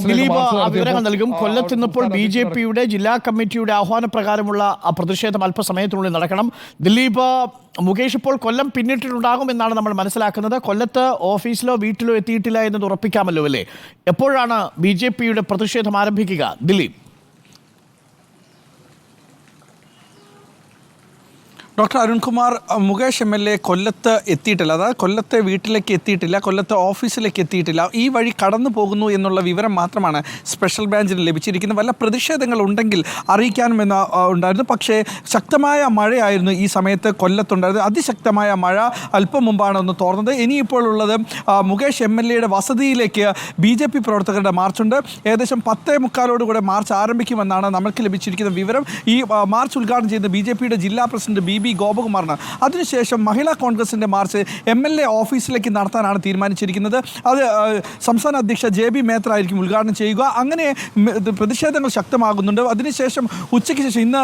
ദിലീപ് വിവരങ്ങൾ നൽകും. കൊല്ലത്ത് ഇന്നിപ്പോൾ BJPയുടെ ജില്ലാ കമ്മിറ്റിയുടെ ആഹ്വാനപ്രകാരമുള്ള പ്രതിഷേധം അല്പസമയത്തിനുള്ളിൽ നടക്കണം. ദിലീപ്, മുകേഷ് ഇപ്പോൾ കൊല്ലം പിന്നിട്ടിട്ടുണ്ടാകുമെന്നാണ് നമ്മൾ മനസ്സിലാക്കുന്നത്. കൊല്ലത്ത് ഓഫീസിലോ വീട്ടിലോ എത്തിയിട്ടില്ല എന്നത് ഉറപ്പിക്കാമല്ലോ അല്ലേ? എപ്പോഴാണ് BJPയുടെ പ്രതിഷേധം ആരംഭിക്കുക ദിലീപ്? ഡോക്ടർ അരുൺകുമാർ, മുകേഷ് MLA കൊല്ലത്ത് എത്തിയിട്ടില്ല, അതായത് കൊല്ലത്തെ വീട്ടിലേക്ക് എത്തിയിട്ടില്ല, കൊല്ലത്തെ ഓഫീസിലേക്ക് എത്തിയിട്ടില്ല. ഈ വഴി കടന്നു പോകുന്നു എന്നുള്ള വിവരം മാത്രമാണ് സ്പെഷ്യൽ ബ്രാഞ്ചിന് ലഭിച്ചിരിക്കുന്നത്. വല്ല പ്രതിഷേധങ്ങൾ ഉണ്ടെങ്കിൽ അറിയിക്കാനുമെന്ന് ഉണ്ടായിരുന്നു. പക്ഷേ ശക്തമായ മഴയായിരുന്നു ഈ സമയത്ത് കൊല്ലത്തുണ്ടായിരുന്നത്. അതിശക്തമായ മഴ അല്പം മുമ്പാണ് ഒന്ന് തോർന്നത്. ഇനിയിപ്പോൾ ഉള്ളത് മുകേഷ് MLAയുടെ വസതിയിലേക്ക് BJP പ്രവർത്തകരുടെ മാർച്ചുണ്ട്. ഏകദേശം 10:45 മാർച്ച് ആരംഭിക്കുമെന്നാണ് നമുക്ക് ലഭിച്ചിരിക്കുന്ന വിവരം. ഈ മാർച്ച് ഉദ്ഘാടനം ചെയ്യുന്ന BJPയുടെ ജില്ലാ പ്രസിഡന്റ് BB ഗോപകുമാറിന്. അതിനുശേഷം മഹിളാ കോൺഗ്രസിൻ്റെ മാർച്ച് MLA ഓഫീസിലേക്ക് നടത്താനാണ് തീരുമാനിച്ചിരിക്കുന്നത്. അത് സംസ്ഥാന അധ്യക്ഷ JB മേത്ര ആയിരിക്കും ഉദ്ഘാടനം ചെയ്യുക. അങ്ങനെ പ്രതിഷേധങ്ങൾ ശക്തമാകുന്നുണ്ട്. അതിനുശേഷം ഉച്ചയ്ക്ക് ശേഷം ഇന്ന്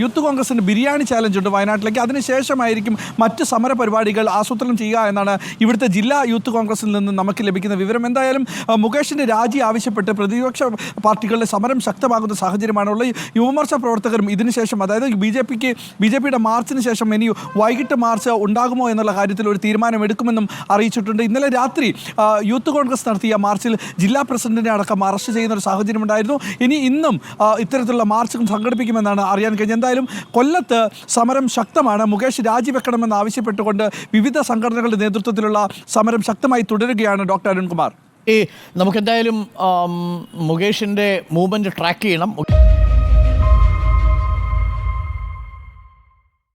യൂത്ത് കോൺഗ്രസിൻ്റെ ബിരിയാണി ചാലഞ്ച് ഉണ്ട് വയനാട്ടിലേക്ക്. അതിനുശേഷമായിരിക്കും മറ്റ് സമര പരിപാടികൾ ആസൂത്രണം ചെയ്യുക എന്നാണ് ഇവിടുത്തെ ജില്ലാ യൂത്ത് കോൺഗ്രസിൽ നിന്ന് നമുക്ക് ലഭിക്കുന്ന വിവരം. എന്തായാലും മുകേഷിൻ്റെ രാജി ആവശ്യപ്പെട്ട് പ്രതിപക്ഷ പാർട്ടികളുടെ സമരം ശക്തമാകുന്ന സാഹചര്യമാണുള്ള യുവമോർച്ച പ്രവർത്തകരും ഇതിനുശേഷം, അതായത് BJPയുടെ മാർച്ചിന് ശേഷം ഇനി വൈകിട്ട് മാർച്ച് ഉണ്ടാകുമോ എന്നുള്ള കാര്യത്തിൽ ഒരു തീരുമാനമെടുക്കുമെന്നും അറിയിച്ചിട്ടുണ്ട്. ഇന്നലെ രാത്രി യൂത്ത് കോൺഗ്രസ് നടത്തിയ മാർച്ചിൽ ജില്ലാ പ്രസിഡന്റിനെ അടക്കം അറസ്റ്റ് ചെയ്യുന്ന ഒരു സാഹചര്യം ഉണ്ടായിരുന്നു. ഇന്നും ഇത്തരത്തിലുള്ള മാർച്ചും സംഘടിപ്പിക്കുമെന്നാണ് അറിയാൻ കഴിഞ്ഞത്. എന്തായാലും കൊല്ലത്ത് സമരം ശക്തമാണ്. മുകേഷ് രാജിവെക്കണമെന്ന് ആവശ്യപ്പെട്ടുകൊണ്ട് വിവിധ സംഘടനകളുടെ നേതൃത്വത്തിലുള്ള സമരം ശക്തമായി തുടരുകയാണ്. ഡോക്ടർ അരുൺകുമാർ, നമുക്കെന്തായാലും മുകേഷിൻ്റെ മൂവ്മെൻറ്റ് ട്രാക്ക് ചെയ്യണം.